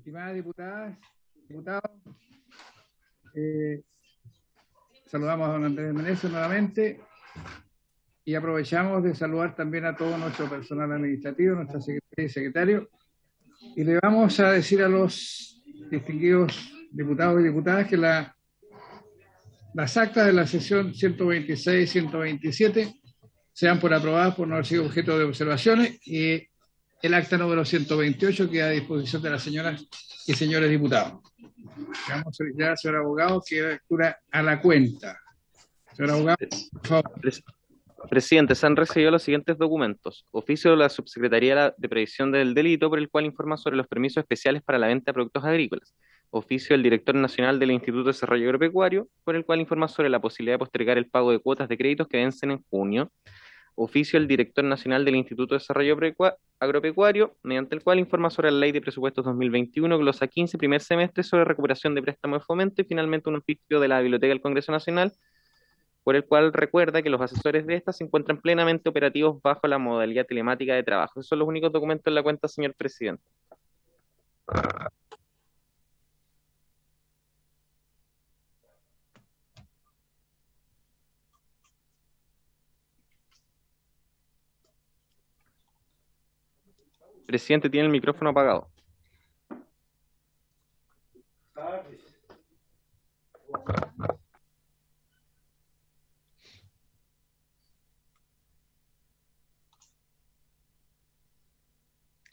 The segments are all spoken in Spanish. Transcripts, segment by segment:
Estimadas diputadas, diputados, saludamos a don Andrés Meneses nuevamente y aprovechamos de saludar también a todo nuestro personal administrativo, nuestra secretaria y secretario, y le vamos a decir a los distinguidos diputados y diputadas que las actas de la sesión 126 y 127 sean por aprobadas por no haber sido objeto de observaciones, y el acta número 128 queda a disposición de las señoras y señores diputados. Vamos a solicitar al señor abogado que dé lectura a la cuenta. Señor abogado, por favor. Presidente, se han recibido los siguientes documentos. Oficio de la Subsecretaría de Previsión del Delito, por el cual informa sobre los permisos especiales para la venta de productos agrícolas. Oficio del Director Nacional del Instituto de Desarrollo Agropecuario, por el cual informa sobre la posibilidad de postergar el pago de cuotas de créditos que vencen en junio. Oficio del Director Nacional del Instituto de Desarrollo Agropecuario, mediante el cual informa sobre la Ley de Presupuestos 2021, glosa 15, primer semestre, sobre recuperación de préstamo de fomento, y finalmente un oficio de la Biblioteca del Congreso Nacional, por el cual recuerda que los asesores de esta se encuentran plenamente operativos bajo la modalidad telemática de trabajo. Esos son los únicos documentos en la cuenta, señor presidente. Presidente, tiene el micrófono apagado.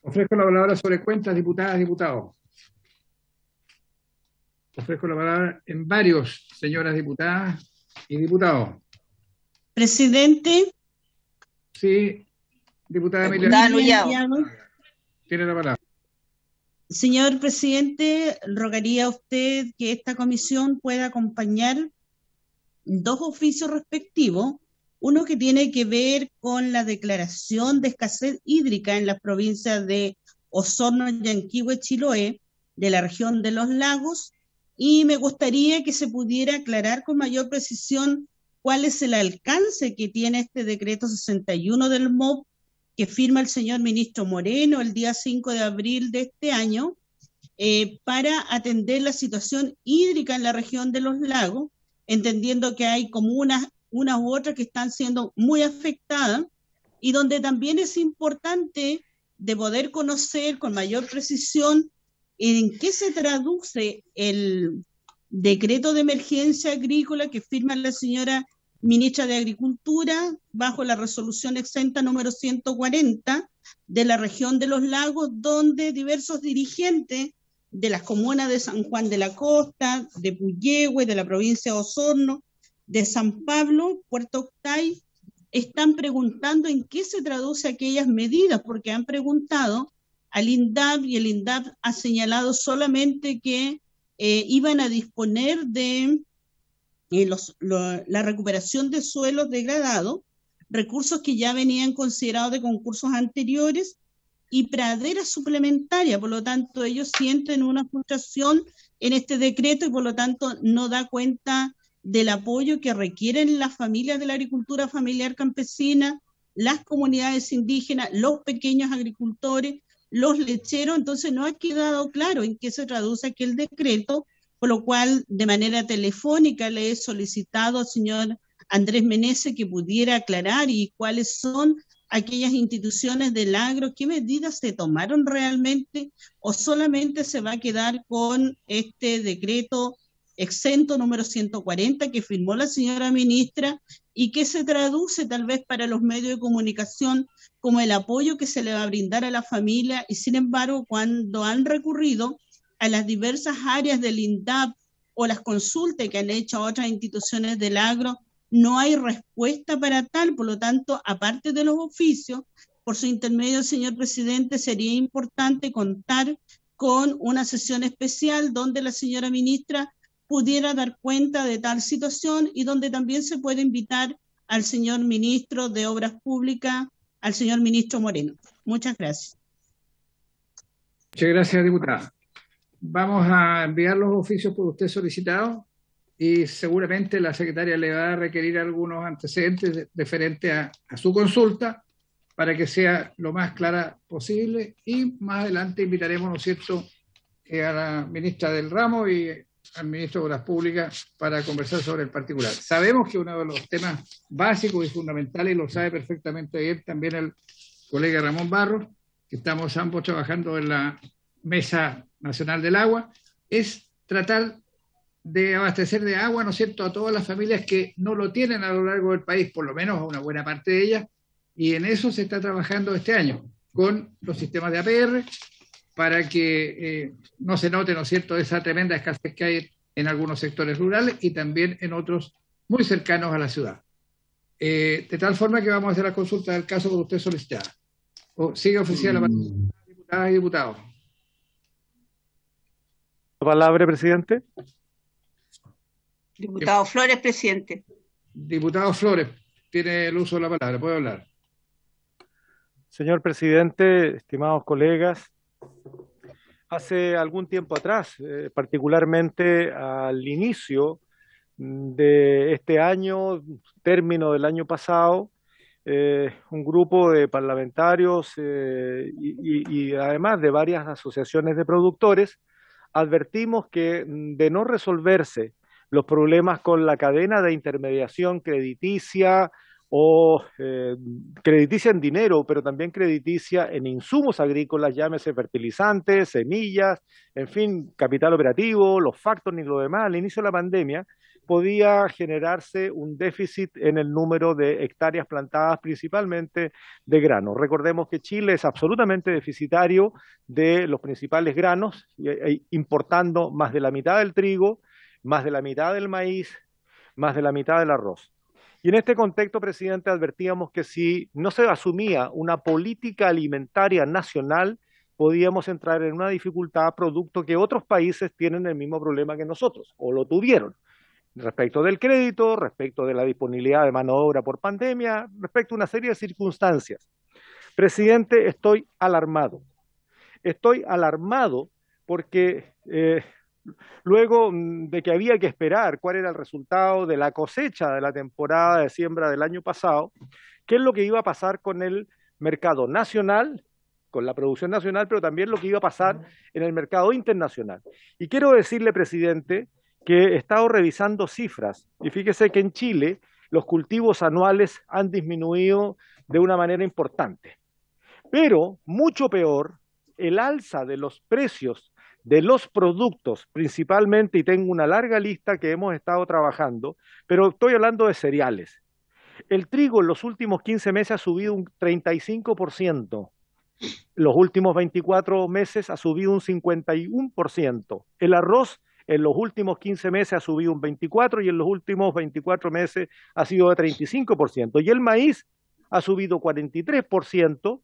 Ofrezco la palabra sobre cuentas, diputadas, diputados. Ofrezco la palabra en varios, señoras diputadas y diputados. Presidente. Sí, diputada Emilia. Tiene la palabra. Señor presidente, rogaría a usted que esta comisión pueda acompañar dos oficios respectivos. Uno que tiene que ver con la declaración de escasez hídrica en las provincias de Osorno, Yanquihue, Chiloé, de la región de los lagos, y me gustaría que se pudiera aclarar con mayor precisión cuál es el alcance que tiene este decreto 61 del MOP que firma el señor ministro Moreno el día 5 de abril de este año, para atender la situación hídrica en la región de los lagos, entendiendo que hay comunas, unas u otras que están siendo muy afectadas, y donde también es importante de poder conocer con mayor precisión en qué se traduce el decreto de emergencia agrícola que firma la señora ministra de Agricultura bajo la resolución exenta número 140 de la región de los lagos, donde diversos dirigentes de las comunas de San Juan de la Costa, de Puyehue, de la provincia de Osorno, de San Pablo, Puerto Octay, están preguntando en qué se traduce aquellas medidas, porque han preguntado al INDAP y el INDAP ha señalado solamente que iban a disponer de la recuperación de suelos degradados, recursos que ya venían considerados de concursos anteriores, y praderas suplementarias. Por lo tanto, ellos sienten una frustración en este decreto y por lo tanto no da cuenta del apoyo que requieren las familias de la agricultura familiar campesina, las comunidades indígenas, los pequeños agricultores, los lecheros. Entonces no ha quedado claro en qué se traduce aquel decreto, por lo cual de manera telefónica le he solicitado al señor Andrés Meneses que pudiera aclarar y cuáles son aquellas instituciones del agro, qué medidas se tomaron realmente, o solamente se va a quedar con este decreto exento número 140 que firmó la señora ministra y que se traduce tal vez para los medios de comunicación como el apoyo que se le va a brindar a la familia, y sin embargo cuando han recurrido a las diversas áreas del INDAP o las consultas que han hecho a otras instituciones del agro, no hay respuesta para tal. Por lo tanto, aparte de los oficios, por su intermedio, señor presidente, sería importante contar con una sesión especial donde la señora ministra pudiera dar cuenta de tal situación y donde también se puede invitar al señor ministro de Obras Públicas, al señor ministro Moreno. Muchas gracias. Muchas gracias, diputada. Vamos a enviar los oficios por usted solicitados y seguramente la secretaria le va a requerir algunos antecedentes referente a su consulta para que sea lo más clara posible, y más adelante invitaremos, ¿no es cierto?, a la ministra del ramo y al ministro de Obras Públicas para conversar sobre el particular. Sabemos que uno de los temas básicos y fundamentales, y lo sabe perfectamente bien también el colega Ramón Barros, que estamos ambos trabajando en la Mesa Nacional del Agua, es tratar de abastecer de agua, ¿no es cierto?, a todas las familias que no lo tienen a lo largo del país, por lo menos a una buena parte de ellas, y en eso se está trabajando este año, con los sistemas de APR, para que no se note, ¿no es cierto?, esa tremenda escasez que hay en algunos sectores rurales y también en otros muy cercanos a la ciudad. De tal forma que vamos a hacer la consulta del caso que usted solicitaba. Sigue ofrecida la palabra, diputadas y diputados. La palabra, presidente. Diputado Flores, presidente. Diputado Flores, tiene el uso de la palabra, puede hablar. Señor presidente, estimados colegas, hace algún tiempo atrás, particularmente al inicio de este año, término del año pasado, un grupo de parlamentarios y además de varias asociaciones de productores, advertimos que de no resolverse los problemas con la cadena de intermediación crediticia o crediticia en dinero, pero también crediticia en insumos agrícolas, llámese fertilizantes, semillas, en fin, capital operativo, los factoring y lo demás, al inicio de la pandemia, podía generarse un déficit en el número de hectáreas plantadas, principalmente de granos. Recordemos que Chile es absolutamente deficitario de los principales granos, importando más de la mitad del trigo, más de la mitad del maíz, más de la mitad del arroz. Y en este contexto, presidente, advertíamos que si no se asumía una política alimentaria nacional, podíamos entrar en una dificultad producto que otros países tienen el mismo problema que nosotros, o lo tuvieron, respecto del crédito, respecto de la disponibilidad de mano de obra por pandemia, respecto a una serie de circunstancias. Presidente, estoy alarmado. Estoy alarmado porque luego de que había que esperar cuál era el resultado de la cosecha de la temporada de siembra del año pasado, qué es lo que iba a pasar con el mercado nacional, con la producción nacional, pero también lo que iba a pasar en el mercado internacional. Y quiero decirle, presidente, que he estado revisando cifras y fíjese que en Chile los cultivos anuales han disminuido de una manera importante. Pero, mucho peor, el alza de los precios de los productos, principalmente, y tengo una larga lista que hemos estado trabajando, pero estoy hablando de cereales. El trigo en los últimos 15 meses ha subido un 35%, los últimos 24 meses ha subido un 51%, el arroz en los últimos 15 meses ha subido un 24% y en los últimos 24 meses ha sido de 35%, y el maíz ha subido 43%,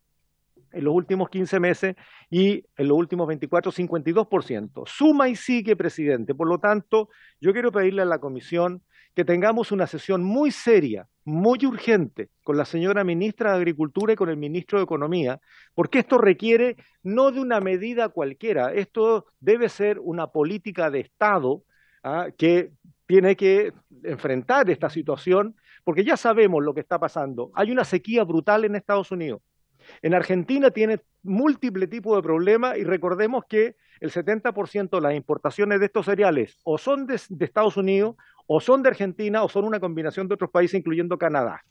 en los últimos 15 meses y en los últimos 24, 52%. Suma y sigue, presidente. Por lo tanto, yo quiero pedirle a la comisión que tengamos una sesión muy seria, muy urgente, con la señora ministra de Agricultura y con el ministro de Economía, porque esto requiere no de una medida cualquiera, esto debe ser una política de Estado que tiene que enfrentar esta situación, porque ya sabemos lo que está pasando. Hay una sequía brutal en Estados Unidos. En Argentina tiene múltiples tipos de problemas y recordemos que el 70% de las importaciones de estos cereales o son de Estados Unidos, o son de Argentina, o son una combinación de otros países, incluyendo Canadá.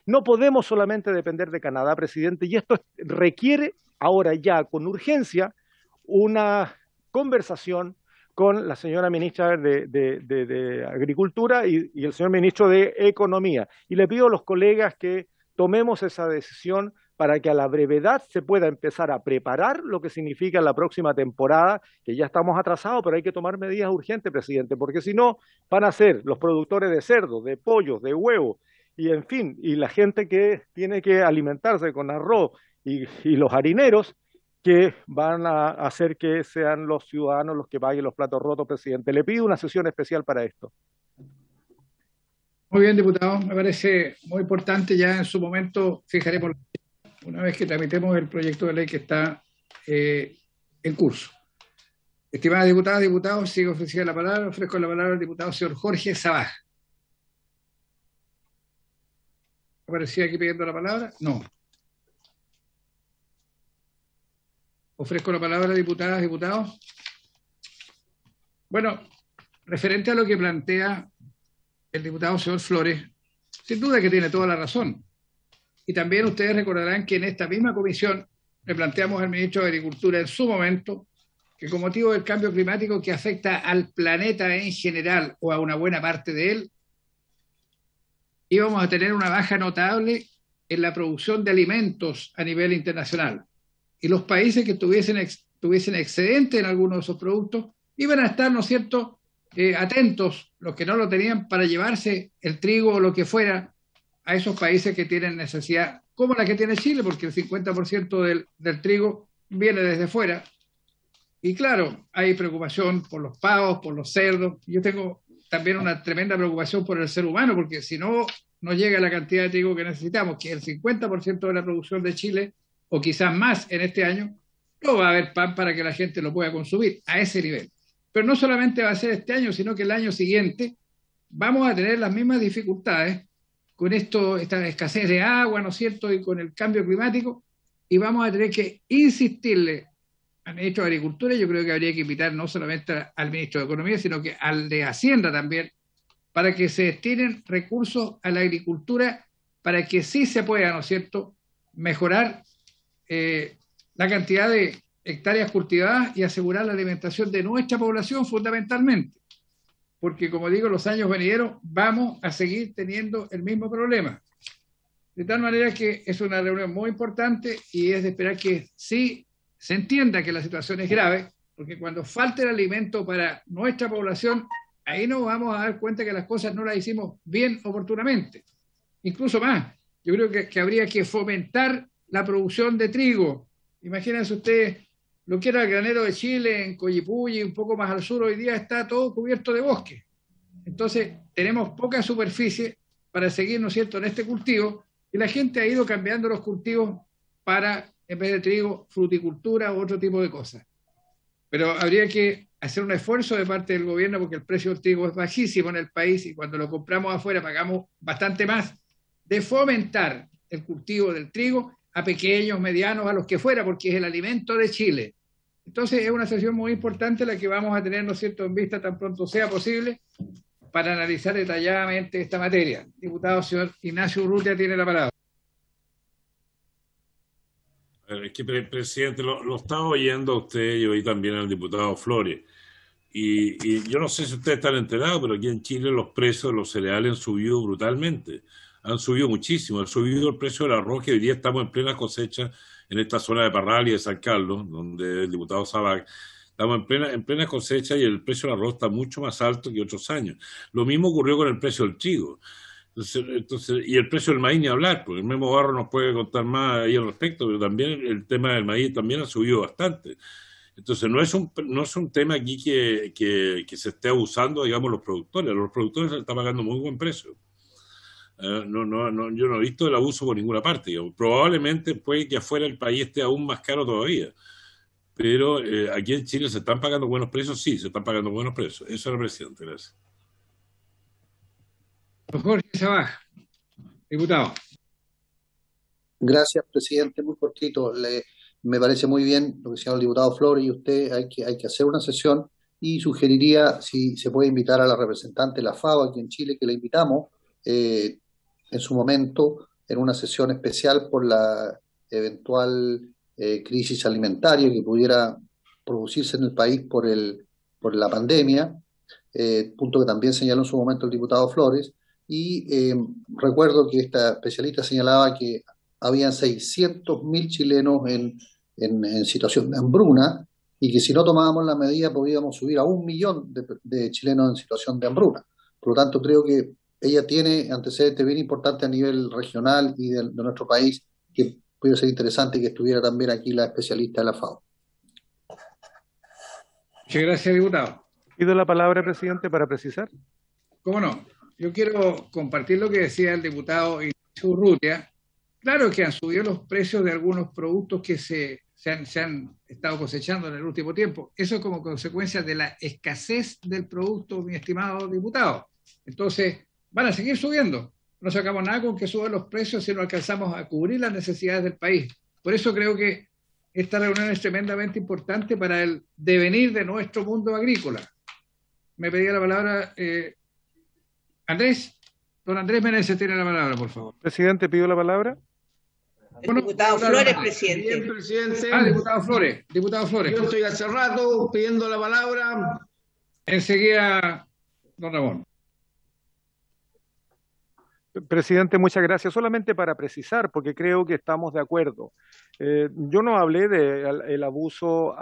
No podemos solamente depender de Canadá, presidente, y esto requiere ahora ya con urgencia una conversación con la señora ministra de Agricultura y el señor ministro de Economía. Y le pido a los colegas que tomemos esa decisión para que a la brevedad se pueda empezar a preparar lo que significa la próxima temporada, que ya estamos atrasados, pero hay que tomar medidas urgentes, presidente, porque si no van a ser los productores de cerdo, de pollo, de huevo, y en fin, y la gente que tiene que alimentarse con arroz y los harineros, que van a hacer que sean los ciudadanos los que paguen los platos rotos, presidente. Le pido una sesión especial para esto. Muy bien, diputado, me parece muy importante. Ya en su momento fijaremos, una vez que tramitemos el proyecto de ley que está en curso. Estimadas diputadas y diputados, sigo ofreciendo la palabra. Ofrezco la palabra al diputado señor Jorge Sabaj. ¿Aparecía aquí pidiendo la palabra? No. Ofrezco la palabra a diputadas y diputados. Bueno, referente a lo que plantea el diputado señor Flores, sin duda que tiene toda la razón. Y también ustedes recordarán que en esta misma comisión le planteamos al ministro de Agricultura en su momento que con motivo del cambio climático que afecta al planeta en general o a una buena parte de él, íbamos a tener una baja notable en la producción de alimentos a nivel internacional. Y los países que tuviesen excedente en algunos de esos productos iban a estar, ¿no es cierto?, atentos, los que no lo tenían, para llevarse el trigo o lo que fuera a esos países que tienen necesidad, como la que tiene Chile, porque el 50% del trigo viene desde fuera. Y claro, hay preocupación por los pavos, por los cerdos. Yo tengo también una tremenda preocupación por el ser humano, porque si no llega la cantidad de trigo que necesitamos, que es el 50% de la producción de Chile, o quizás más en este año, no va a haber pan para que la gente lo pueda consumir a ese nivel. Pero no solamente va a ser este año, sino que el año siguiente vamos a tener las mismas dificultades con esta escasez de agua, ¿no es cierto?, y con el cambio climático, y vamos a tener que insistirle al ministro de Agricultura. Yo creo que habría que invitar no solamente al ministro de Economía, sino que al de Hacienda también, para que se destinen recursos a la agricultura, para que sí se pueda, ¿no es cierto?, mejorar la cantidad de hectáreas cultivadas y asegurar la alimentación de nuestra población fundamentalmente. Porque, como digo, los años venideros vamos a seguir teniendo el mismo problema. De tal manera que es una reunión muy importante y es de esperar que sí se entienda que la situación es grave, porque cuando falte el alimento para nuestra población, ahí nos vamos a dar cuenta que las cosas no las hicimos bien oportunamente. Incluso más, yo creo que habría que fomentar la producción de trigo. Imagínense ustedes lo que era el granero de Chile, en Coyipulli, un poco más al sur, hoy día está todo cubierto de bosque. Entonces, tenemos poca superficie para seguir, ¿no es cierto?, en este cultivo, y la gente ha ido cambiando los cultivos para, en vez de trigo, fruticultura u otro tipo de cosas. Pero habría que hacer un esfuerzo de parte del gobierno, porque el precio del trigo es bajísimo en el país y cuando lo compramos afuera pagamos bastante más, de fomentar el cultivo del trigo a pequeños, medianos, a los que fuera, porque es el alimento de Chile. Entonces es una sesión muy importante la que vamos a tener, ¿no es cierto?, en vista tan pronto sea posible, para analizar detalladamente esta materia. Diputado señor Ignacio Urrutia tiene la palabra. Es que, presidente, lo estaba oyendo a usted y oí también al diputado Flores. Y yo no sé si ustedes están enterados, pero aquí en Chile los precios de los cereales han subido brutalmente. Han subido muchísimo. Ha subido el precio del arroz, que hoy día estamos en plena cosecha en esta zona de Parral y de San Carlos, donde el diputado Sabac. Estamos en plena cosecha y el precio del arroz está mucho más alto que otros años. Lo mismo ocurrió con el precio del trigo. Entonces, y el precio del maíz ni hablar, porque el Memo Barro nos puede contar más ahí al respecto, pero también el tema del maíz también ha subido bastante. Entonces no es un tema aquí que se esté abusando, digamos, los productores. A los productores se les está pagando muy buen precio. Yo no he visto el abuso por ninguna parte, digamos. Probablemente puede que afuera el país esté aún más caro todavía. Pero aquí en Chile se están pagando buenos precios, sí, se están pagando buenos precios. Eso era, presidente, gracias. Jorge Sabac, diputado. Gracias, presidente. Muy cortito. Me parece muy bien lo que decía el diputado Flores y usted. Hay que hacer una sesión y sugeriría si se puede invitar a la representante de la FAO aquí en Chile, que la invitamos en su momento en una sesión especial por la eventual crisis alimentaria que pudiera producirse en el país por la pandemia, punto que también señaló en su momento el diputado Flores. Y recuerdo que esta especialista señalaba que habían 600.000 chilenos en situación de hambruna y que si no tomábamos la medida podíamos subir a 1 millón de chilenos en situación de hambruna. Por lo tanto, creo que ella tiene antecedentes bien importantes a nivel regional y de nuestro país, que puede ser interesante que estuviera también aquí la especialista de la FAO. Muchas gracias, diputado. Pido la palabra, presidente, para precisar. ¿Cómo no? Yo quiero compartir lo que decía el diputado Ignacio Urrutia. Claro que han subido los precios de algunos productos que se han estado cosechando en el último tiempo. Eso como consecuencia de la escasez del producto, mi estimado diputado. Entonces, van a seguir subiendo. No sacamos nada con que suban los precios si no alcanzamos a cubrir las necesidades del país. Por eso creo que esta reunión es tremendamente importante para el devenir de nuestro mundo agrícola. me pedía la palabra Andrés. Don Andrés Meneses tiene la palabra, por favor. Presidente, pido la palabra. El diputado Flores, presidente. Bien, presidente. Diputado Flores. Diputado Flores. Yo estoy hace rato pidiendo la palabra. Enseguida, don Ramón. Presidente, muchas gracias. Solamente para precisar, porque creo que estamos de acuerdo. Yo no hablé del abuso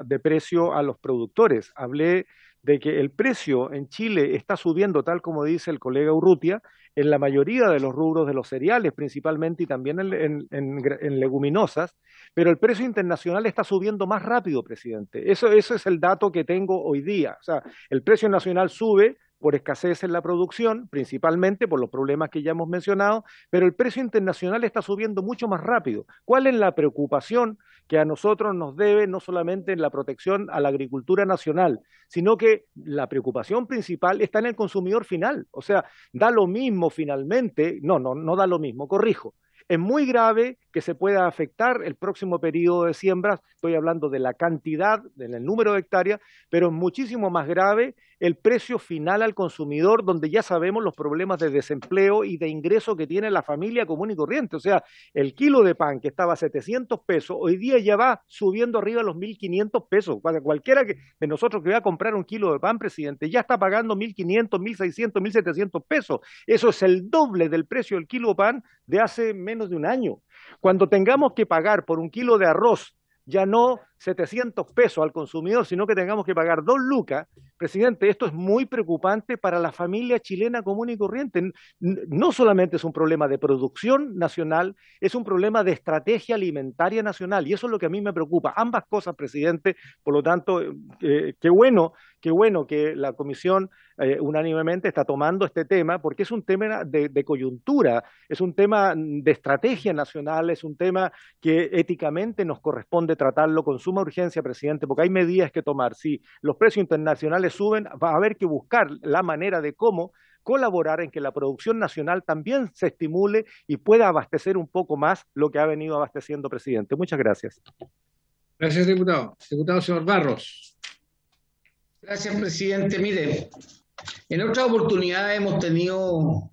de precio a los productores, hablé de que el precio en Chile está subiendo, tal como dice el colega Urrutia, en la mayoría de los rubros de los cereales principalmente y también en leguminosas, pero el precio internacional está subiendo más rápido, presidente. Eso es el dato que tengo hoy día. O sea, el precio nacional sube por escasez en la producción, principalmente por los problemas que ya hemos mencionado, pero el precio internacional está subiendo mucho más rápido. ¿Cuál es la preocupación que a nosotros nos debe no solamente en la protección a la agricultura nacional, sino que la preocupación principal está en el consumidor final? O sea, da lo mismo finalmente, no da lo mismo, corrijo. Es muy grave que se pueda afectar el próximo periodo de siembras, estoy hablando de la cantidad, del número de hectáreas, pero es muchísimo más grave el precio final al consumidor, donde ya sabemos los problemas de desempleo y de ingreso que tiene la familia común y corriente. O sea, el kilo de pan que estaba a 700 pesos, hoy día ya va subiendo arriba a los 1.500 pesos. Cualquiera de nosotros que va a comprar un kilo de pan, presidente, ya está pagando 1.500, 1.600, 1.700 pesos. Eso es el doble del precio del kilo de pan de hace menos de un año. Cuando tengamos que pagar por un kilo de arroz ya no 700 pesos al consumidor, sino que tengamos que pagar 2 lucas, presidente, esto es muy preocupante para la familia chilena común y corriente. No solamente es un problema de producción nacional, es un problema de estrategia alimentaria nacional, y eso es lo que a mí me preocupa. Ambas cosas, presidente, por lo tanto, qué bueno que la Comisión unánimemente está tomando este tema, porque es un tema de coyuntura, es un tema de estrategia nacional, es un tema que éticamente nos corresponde tratarlo con suma urgencia, presidente, porque hay medidas que tomar. Si los precios internacionales suben, va a haber que buscar la manera de cómo colaborar en que la producción nacional también se estimule y pueda abastecer un poco más lo que ha venido abasteciendo, presidente. Muchas gracias. Gracias, diputado. Diputado señor Barros. Gracias, presidente. Mire, en otra oportunidad hemos tenido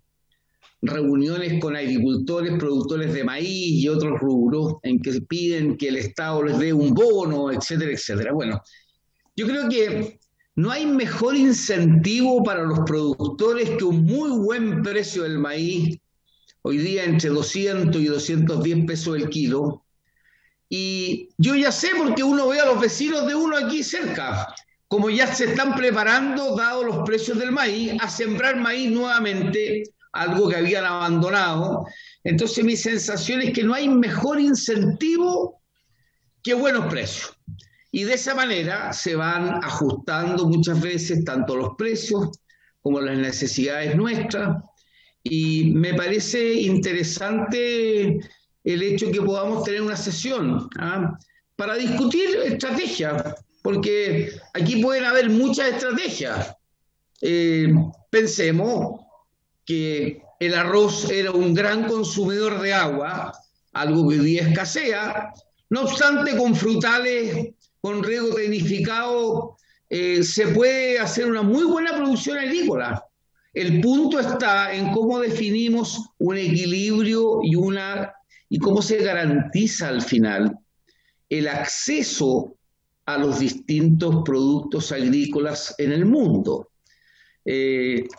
reuniones con agricultores, productores de maíz y otros rubros en que piden que el Estado les dé un bono, etcétera, etcétera. Bueno, yo creo que no hay mejor incentivo para los productores que un muy buen precio del maíz, hoy día entre 200 y 210 pesos el kilo. Y yo ya sé, porque uno ve a los vecinos de uno aquí cerca, como ya se están preparando, dados los precios del maíz, a sembrar maíz nuevamente, algo que habían abandonado. Entonces mi sensación es que no hay mejor incentivo que buenos precios. Y de esa manera se van ajustando muchas veces tanto los precios como las necesidades nuestras. Y me parece interesante el hecho que podamos tener una sesión para discutir estrategias, porque aquí pueden haber muchas estrategias. Pensemos que el arroz era un gran consumidor de agua, algo que hoy día escasea. No obstante, con frutales con riego tecnificado se puede hacer una muy buena producción agrícola. El punto está en cómo definimos un equilibrio y cómo se garantiza al final el acceso a los distintos productos agrícolas en el mundo.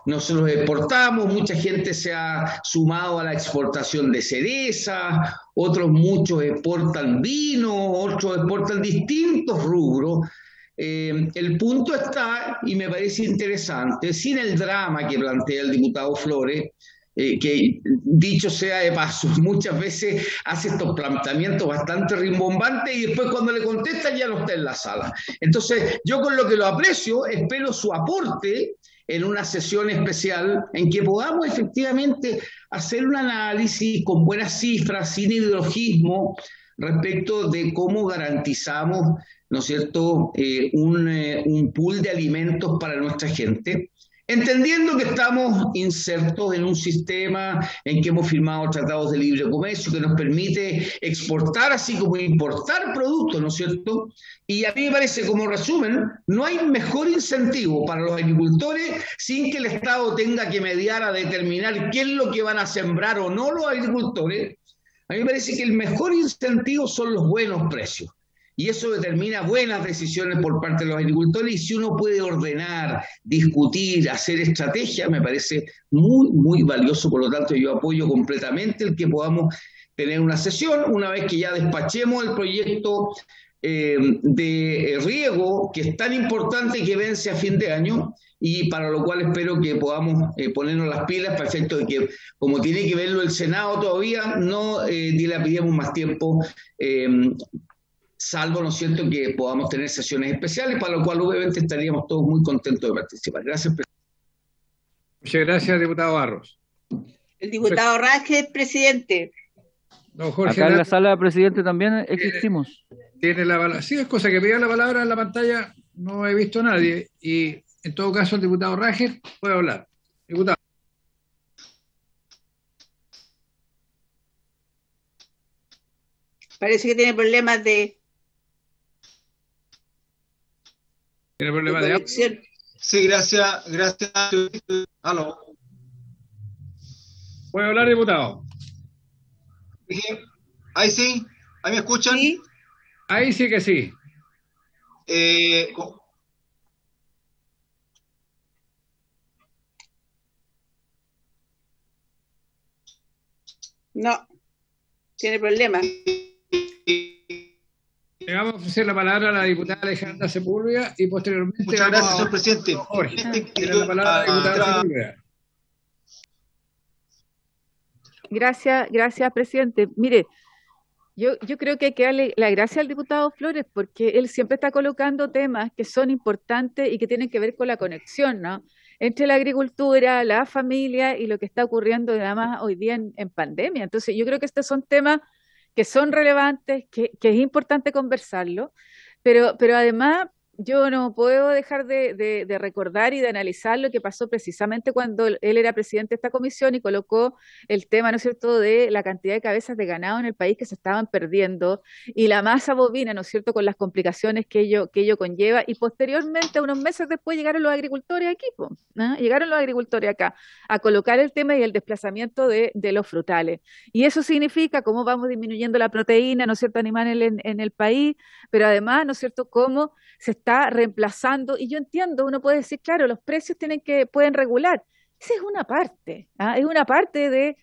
Nosotros exportamos, mucha gente se ha sumado a la exportación de cereza, muchos exportan vino, otros exportan distintos rubros. El punto está, y me parece interesante, sin el drama que plantea el diputado Flores, que dicho sea de paso, muchas veces hace estos planteamientos bastante rimbombantes y después cuando le contestan ya no está en la sala. Entonces, yo con lo que lo aprecio, espero su aporte en una sesión especial en que podamos efectivamente hacer un análisis con buenas cifras, sin ideologismo, respecto de cómo garantizamos, ¿no es cierto?, un pool de alimentos para nuestra gente, entendiendo que estamos insertos en un sistema en que hemos firmado tratados de libre comercio que nos permite exportar así como importar productos, ¿no es cierto? Y a mí me parece, como resumen, no hay mejor incentivo para los agricultores sin que el Estado tenga que mediar a determinar qué es lo que van a sembrar o no los agricultores. A mí me parece que el mejor incentivo son los buenos precios. Y eso determina buenas decisiones por parte de los agricultores. Y si uno puede ordenar, discutir, hacer estrategia, me parece muy, muy valioso. Por lo tanto, yo apoyo completamente el que podamos tener una sesión una vez que ya despachemos el proyecto de riego, que es tan importante que vence a fin de año, y para lo cual espero que podamos ponernos las pilas para efecto de que, como tiene que verlo el Senado todavía, no dilapidemos más tiempo, salvo, ¿no es cierto?, que podamos tener sesiones especiales, para lo cual obviamente estaríamos todos muy contentos de participar. Gracias, presidente. Muchas gracias, diputado Barros. El diputado Raje, presidente. Don Jorge Acá en la Raje, sala, presidente, también existimos. tiene la palabra. Sí, es cosa que pida la palabra en la pantalla, no he visto a nadie. Y en todo caso, el diputado Raje puede hablar. Diputado. Parece que tiene problemas de ¿Tiene problema de audio? conexión. Sí, gracias. Aló. ¿Puede hablar, diputado? Ahí sí, ahí me escuchan. Sí, Ahí sí que sí. no, tiene problemas. Le vamos a ofrecer la palabra a la diputada Alejandra Sepúlveda y posteriormente Muchas vamos gracias, señor presidente. Jorge, tiene la palabra la diputada Sepúlveda. Gracias, presidente. Mire, yo creo que hay que darle la gracia al diputado Flores porque él siempre está colocando temas que son importantes y que tienen que ver con la conexión, ¿no?, entre la agricultura, la familia y lo que está ocurriendo además hoy día en pandemia. Entonces, yo creo que estos son temas que son relevantes, que es importante conversarlo, pero además yo no puedo dejar de recordar y de analizar lo que pasó precisamente cuando él era presidente de esta comisión y colocó el tema, ¿no es cierto?, de la cantidad de cabezas de ganado en el país que se estaban perdiendo y la masa bovina, ¿no es cierto?, con las complicaciones que ello conlleva. Y posteriormente, unos meses después, llegaron los agricultores aquí, ¿no? Llegaron los agricultores acá a colocar el tema y el desplazamiento de los frutales. Y eso significa cómo vamos disminuyendo la proteína, ¿no es cierto?, animal en el país, pero además, ¿no es cierto?, cómo se está reemplazando, y yo entiendo, uno puede decir, claro, los precios pueden regular. Esa es una parte, es una parte de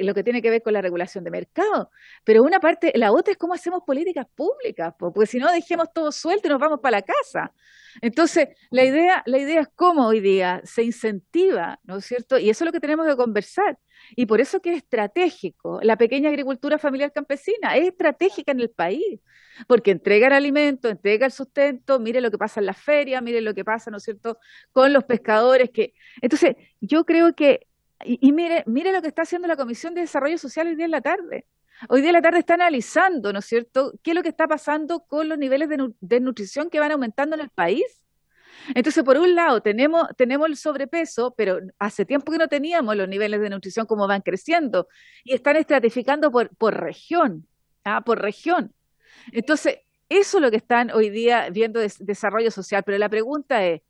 lo que tiene que ver con la regulación de mercado, pero una parte, la otra es cómo hacemos políticas públicas, porque si no dejemos todo suelto y nos vamos para la casa. Entonces, la idea es cómo hoy día se incentiva, ¿no es cierto? Y eso es lo que tenemos que conversar. Y por eso que es estratégico, la pequeña agricultura familiar campesina, es estratégica en el país, porque entrega el alimento, entrega el sustento, mire lo que pasa en las ferias, mire lo que pasa, ¿no es cierto?, con los pescadores. Entonces, yo creo que, y mire lo que está haciendo la Comisión de Desarrollo Social hoy día en la tarde. Hoy día en la tarde está analizando, ¿no es cierto?, qué es lo que está pasando con los niveles de nutrición que van aumentando en el país. Entonces, por un lado, tenemos el sobrepeso, pero hace tiempo que no teníamos los niveles de nutrición como van creciendo y están estratificando por región, por región. Entonces, eso es lo que están hoy día viendo de desarrollo social, pero la pregunta es,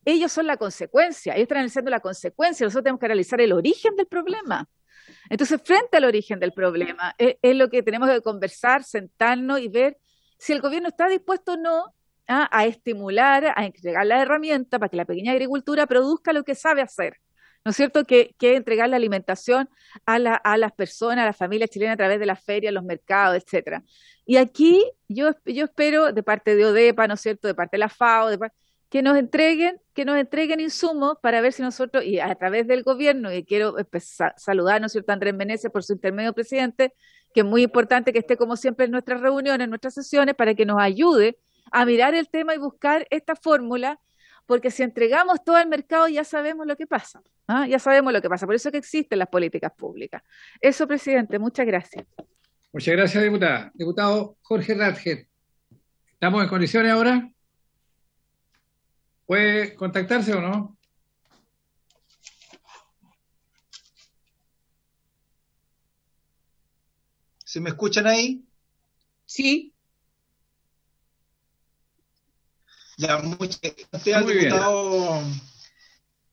ellos son la consecuencia, ellos están analizando la consecuencia, nosotros tenemos que analizar el origen del problema. Entonces, frente al origen del problema, es lo que tenemos que conversar, sentarnos y ver si el gobierno está dispuesto o no a estimular, a entregar la herramienta para que la pequeña agricultura produzca lo que sabe hacer, ¿no es cierto?, que entregar la alimentación a las personas, a las familias chilenas a través de las ferias, los mercados, etcétera. Y aquí yo espero de parte de ODEPA, ¿no es cierto?, de parte de la FAO, que nos entreguen insumos para ver si nosotros, y a través del gobierno, y quiero saludar, ¿no es cierto?, a Andrés Meneses por su intermedio, presidente, que es muy importante que esté como siempre en nuestras reuniones, en nuestras sesiones, para que nos ayude a mirar el tema y buscar esta fórmula, porque si entregamos todo al mercado ya sabemos lo que pasa, ya sabemos lo que pasa, por eso que existen las políticas públicas. Eso, presidente, muchas gracias. Muchas gracias, diputada. Diputado Jorge Raje, ¿estamos en condiciones ahora? ¿Puede contactarse o no? ¿Se me escuchan ahí? Sí. Ya, muchas gracias al Muy bien. diputado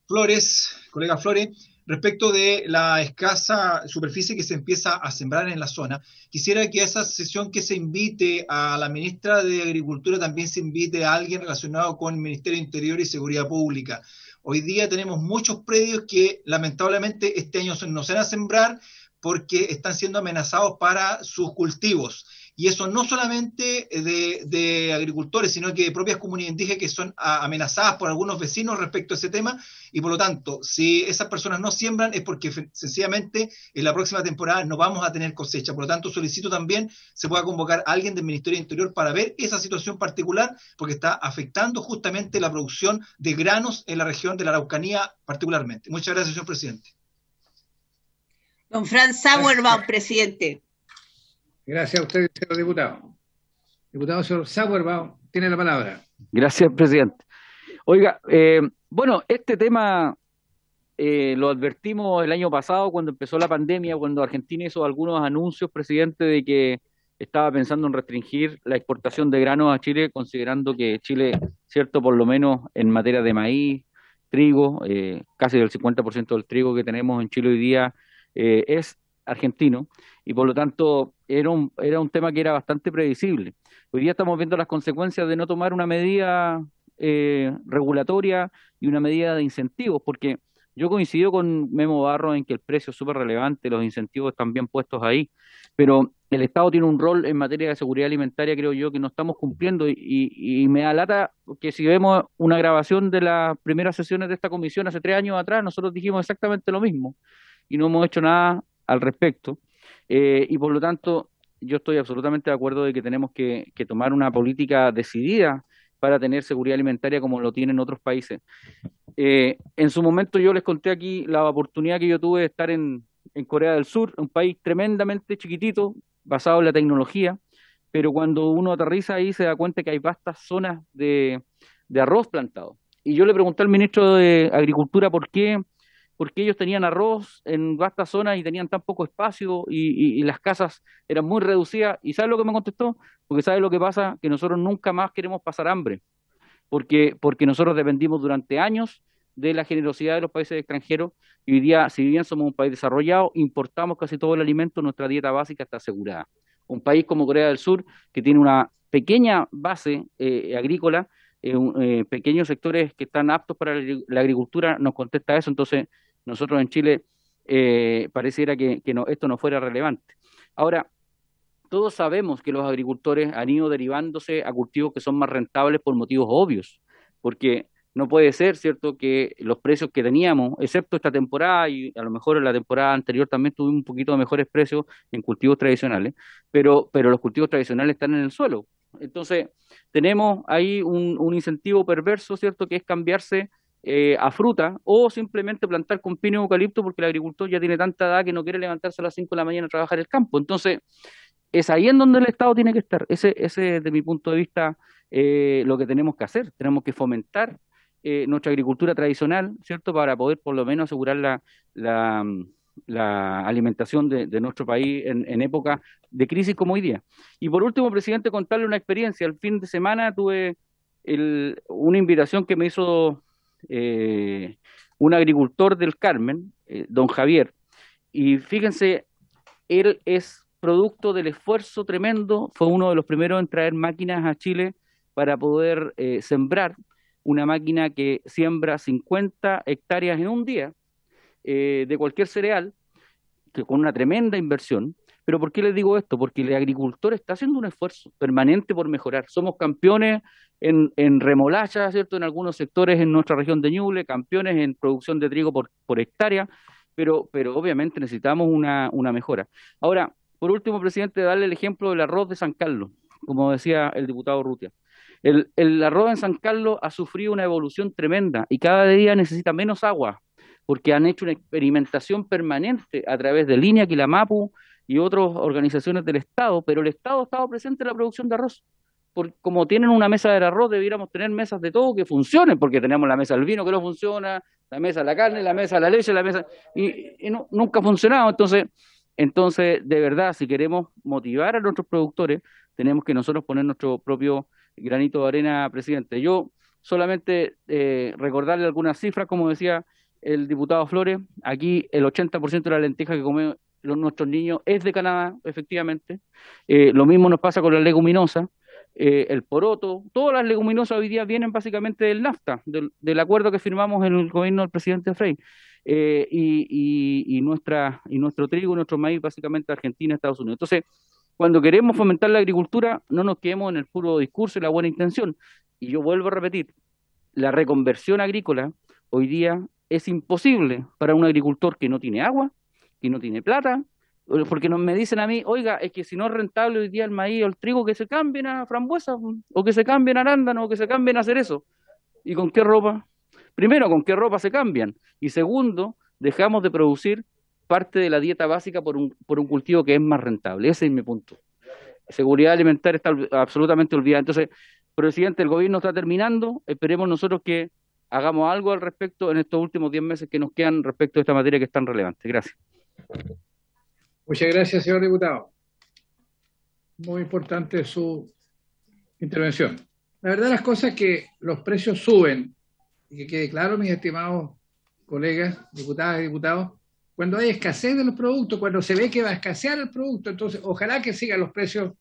Flores, colega Flores. Respecto de la escasa superficie que se empieza a sembrar en la zona, quisiera que a esa sesión que se invite a la ministra de Agricultura también se invite a alguien relacionado con el Ministerio de Interior y Seguridad Pública. Hoy día tenemos muchos predios que lamentablemente este año no se van a sembrar porque están siendo amenazados para sus cultivos. Y eso no solamente de agricultores, sino que de propias comunidades indígenas que son amenazadas por algunos vecinos respecto a ese tema. Y por lo tanto, si esas personas no siembran es porque sencillamente en la próxima temporada no vamos a tener cosecha. Por lo tanto, solicito también se pueda convocar a alguien del Ministerio de Interior para ver esa situación particular, porque está afectando justamente la producción de granos en la región de la Araucanía particularmente. Muchas gracias, señor presidente. Don Franz Sauerbaum, presidente. Gracias a usted, señor diputado. Diputado señor Sauerbaum, tiene la palabra. Gracias, presidente. Oiga, bueno, este tema lo advertimos el año pasado cuando empezó la pandemia, cuando Argentina hizo algunos anuncios, presidente, de que estaba pensando en restringir la exportación de granos a Chile, considerando que Chile, cierto, por lo menos en materia de maíz, trigo, casi el 50% del trigo que tenemos en Chile hoy día es argentino, y por lo tanto era un tema que era bastante previsible. Hoy día estamos viendo las consecuencias de no tomar una medida regulatoria y una medida de incentivos, porque yo coincido con Memo Barro en que el precio es súper relevante, los incentivos están bien puestos ahí, pero el Estado tiene un rol en materia de seguridad alimentaria, creo yo, que no estamos cumpliendo, y me da lata que si vemos una grabación de las primeras sesiones de esta comisión hace 3 años atrás, nosotros dijimos exactamente lo mismo y no hemos hecho nada al respecto, y por lo tanto yo estoy absolutamente de acuerdo de que tenemos que tomar una política decidida para tener seguridad alimentaria como lo tienen otros países. En su momento yo les conté aquí la oportunidad que yo tuve de estar en Corea del Sur, un país tremendamente chiquitito, basado en la tecnología, pero cuando uno aterriza ahí se da cuenta que hay vastas zonas de arroz plantado. Y yo le pregunté al ministro de Agricultura por qué ellos tenían arroz en vastas zonas y tenían tan poco espacio y las casas eran muy reducidas. ¿Y sabe lo que me contestó? Porque sabe lo que pasa, que nosotros nunca más queremos pasar hambre, porque nosotros dependimos durante años de la generosidad de los países extranjeros, y hoy día, si bien somos un país desarrollado, importamos casi todo el alimento, nuestra dieta básica está asegurada. Un país como Corea del Sur, que tiene una pequeña base agrícola, pequeños sectores que están aptos para la agricultura, nos contesta eso. Entonces nosotros en Chile pareciera que esto no fuera relevante. Ahora, todos sabemos que los agricultores han ido derivándose a cultivos que son más rentables por motivos obvios, porque no puede ser, ¿cierto?, que los precios que teníamos, excepto esta temporada, y a lo mejor en la temporada anterior también tuvimos un poquito de mejores precios en cultivos tradicionales, pero los cultivos tradicionales están en el suelo. Entonces, tenemos ahí un incentivo perverso, ¿cierto?, que es cambiarse a fruta, o simplemente plantar con pino y eucalipto, porque el agricultor ya tiene tanta edad que no quiere levantarse a las 5 de la mañana a trabajar el campo. Entonces, es ahí en donde el Estado tiene que estar. Ese desde mi punto de vista, lo que tenemos que hacer. Tenemos que fomentar nuestra agricultura tradicional, ¿cierto?, para poder por lo menos asegurar la alimentación de nuestro país en época de crisis como hoy día. Y por último, presidente, contarle una experiencia. El fin de semana tuve una invitación que me hizo un agricultor del Carmen, don Javier, y fíjense, él es producto del esfuerzo tremendo, fue uno de los primeros en traer máquinas a Chile para poder sembrar, una máquina que siembra 50 hectáreas en un día de cualquier cereal, que con una tremenda inversión. Pero ¿por qué les digo esto? Porque el agricultor está haciendo un esfuerzo permanente por mejorar. Somos campeones en remolacha, ¿cierto?, en algunos sectores en nuestra región de Ñuble, campeones en producción de trigo por hectárea, pero obviamente necesitamos una mejora. Ahora, por último, presidente, darle el ejemplo del arroz de San Carlos, como decía el diputado Urrutia. El arroz en San Carlos ha sufrido una evolución tremenda y cada día necesita menos agua, porque han hecho una experimentación permanente a través de Línea, Quilamapu y otras organizaciones del Estado, pero el Estado ha estado presente en la producción de arroz. Como tienen una mesa del arroz, debiéramos tener mesas de todo que funcionen, porque tenemos la mesa del vino que no funciona, la mesa de la carne, la mesa de la leche, y nunca ha funcionado. Entonces, Entonces, de verdad, si queremos motivar a nuestros productores, tenemos que nosotros poner nuestro propio granito de arena, presidente. Yo solamente recordarle algunas cifras, como decía el diputado Flores, aquí el 80% de la lenteja que comen nuestros niños es de Canadá, efectivamente. Lo mismo nos pasa con la leguminosa, el poroto, todas las leguminosas hoy día vienen básicamente del NAFTA, del acuerdo que firmamos en el gobierno del presidente Frei. Y nuestro trigo, nuestro maíz, básicamente Argentina, Estados Unidos. Entonces, cuando queremos fomentar la agricultura, no nos quedemos en el puro discurso y la buena intención. Y yo vuelvo a repetir, la reconversión agrícola hoy día es imposible para un agricultor que no tiene agua, que no tiene plata, porque me dicen a mí, oiga, es que si no es rentable hoy día el maíz o el trigo, que se cambien a frambuesa, o que se cambien a arándano, o que se cambien a cerezo. ¿Y con qué ropa? Primero, ¿con qué ropa se cambian? Y segundo, dejamos de producir parte de la dieta básica por un cultivo que es más rentable. Ese es mi punto. Seguridad alimentaria está absolutamente olvidada. Entonces, presidente, el gobierno está terminando. Esperemos nosotros que hagamos algo al respecto en estos últimos 10 meses que nos quedan respecto a esta materia que es tan relevante. Gracias. Muchas gracias, señor diputado. Muy importante su intervención. La verdad, las cosas es que los precios suben, y que quede claro, mis estimados colegas, diputadas y diputados, cuando hay escasez de los productos, cuando se ve que va a escasear el producto, entonces ojalá que sigan los precios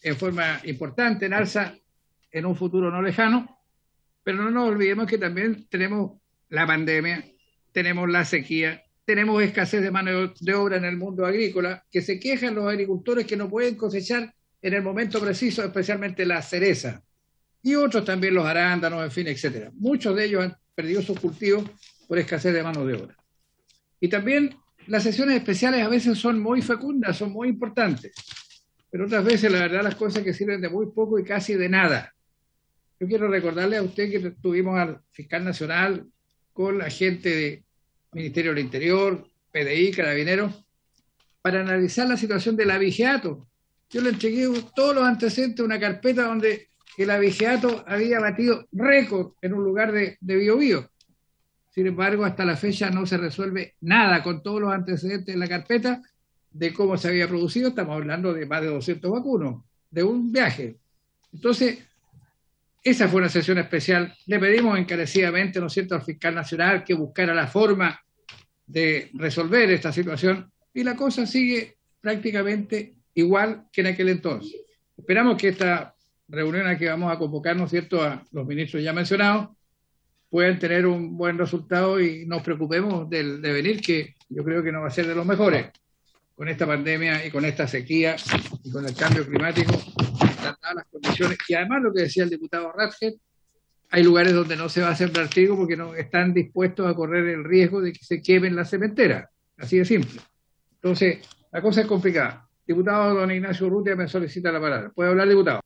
en forma importante, en alza, en un futuro no lejano, pero no nos olvidemos que también tenemos la pandemia, tenemos la sequía, tenemos escasez de mano de obra en el mundo agrícola, que se quejan los agricultores que no pueden cosechar en el momento preciso, especialmente la cereza, y otros también los arándanos, en fin, etcétera. Muchos de ellos han perdido sus cultivos por escasez de mano de obra. Y también las sesiones especiales a veces son muy fecundas, son muy importantes, pero otras veces la verdad las cosas que sirven de muy poco y casi de nada. Yo quiero recordarle a usted que tuvimos al fiscal nacional con la gente del Ministerio del Interior, PDI, Carabineros, para analizar la situación del abigeato. Yo le entregué todos los antecedentes, una carpeta donde el abigeato había batido récord en un lugar de Biobío. Sin embargo, hasta la fecha no se resuelve nada con todos los antecedentes en la carpeta de cómo se había producido. Estamos hablando de más de 200 vacunos, de un viaje. Entonces, esa fue una sesión especial. Le pedimos encarecidamente, ¿no es cierto?, al fiscal nacional que buscara la forma de resolver esta situación y la cosa sigue prácticamente igual que en aquel entonces. Esperamos que esta reunión a que vamos a convocar, ¿no es cierto?, a los ministros ya mencionados, puedan tener un buen resultado y nos preocupemos del devenir, que yo creo que no va a ser de los mejores con esta pandemia y con esta sequía y con el cambio climático, dadas las condiciones. Y además lo que decía el diputado Radget, hay lugares donde no se va a sembrar trigo porque no están dispuestos a correr el riesgo de que se quemen las cementeras, así de simple. Entonces, la cosa es complicada. Diputado don Ignacio Urrutia me solicita la palabra. ¿Puede hablar, diputado?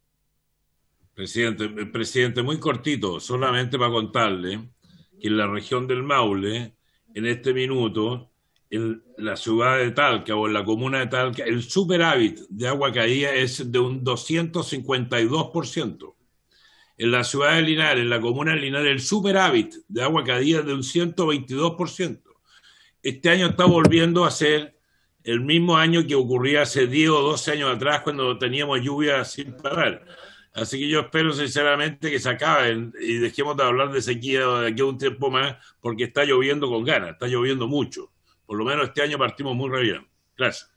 Presidente, muy cortito, solamente para contarle que en la región del Maule, en este minuto, en la ciudad de Talca o en la comuna de Talca, el superávit de agua caída es de un 252%. En la ciudad de Linares, en la comuna de Linares, el superávit de agua caída es de un 122%. Este año está volviendo a ser el mismo año que ocurría hace 10 o 12 años atrás cuando teníamos lluvia sin parar. Así que yo espero sinceramente que se acaben y dejemos de hablar de sequía de aquí a un tiempo más, porque está lloviendo con ganas, está lloviendo mucho. Por lo menos este año partimos muy bien. Gracias.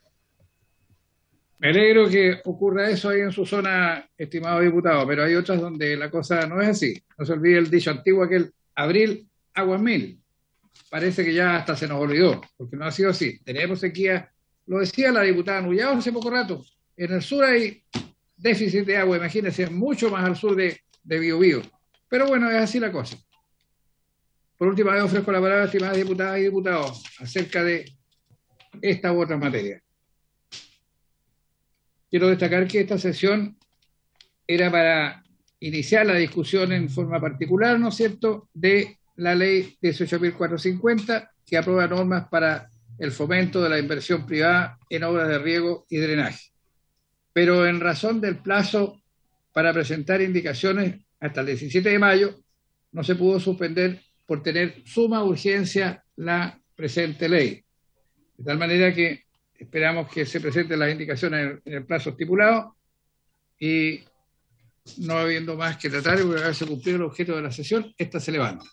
Me alegro que ocurra eso ahí en su zona, estimado diputado, pero hay otras donde la cosa no es así. No se olvide el dicho antiguo aquel, abril, aguas mil. Parece que ya hasta se nos olvidó, porque no ha sido así. Tenemos sequía, lo decía la diputada Nullao hace poco rato, en el sur hay déficit de agua, imagínense, mucho más al sur de Biobío. Pero bueno, es así la cosa. Por última vez ofrezco la palabra, estimadas diputadas y diputados, acerca de esta u otra materia. Quiero destacar que esta sesión era para iniciar la discusión en forma particular, ¿no es cierto?, de la ley 18.450, que aprueba normas para el fomento de la inversión privada en obras de riego y drenaje. Pero en razón del plazo para presentar indicaciones hasta el 17 de mayo, no se pudo suspender por tener suma urgencia la presente ley. De tal manera que esperamos que se presenten las indicaciones en el plazo estipulado y no habiendo más que tratar de haberse cumplido el objeto de la sesión, esta se levanta.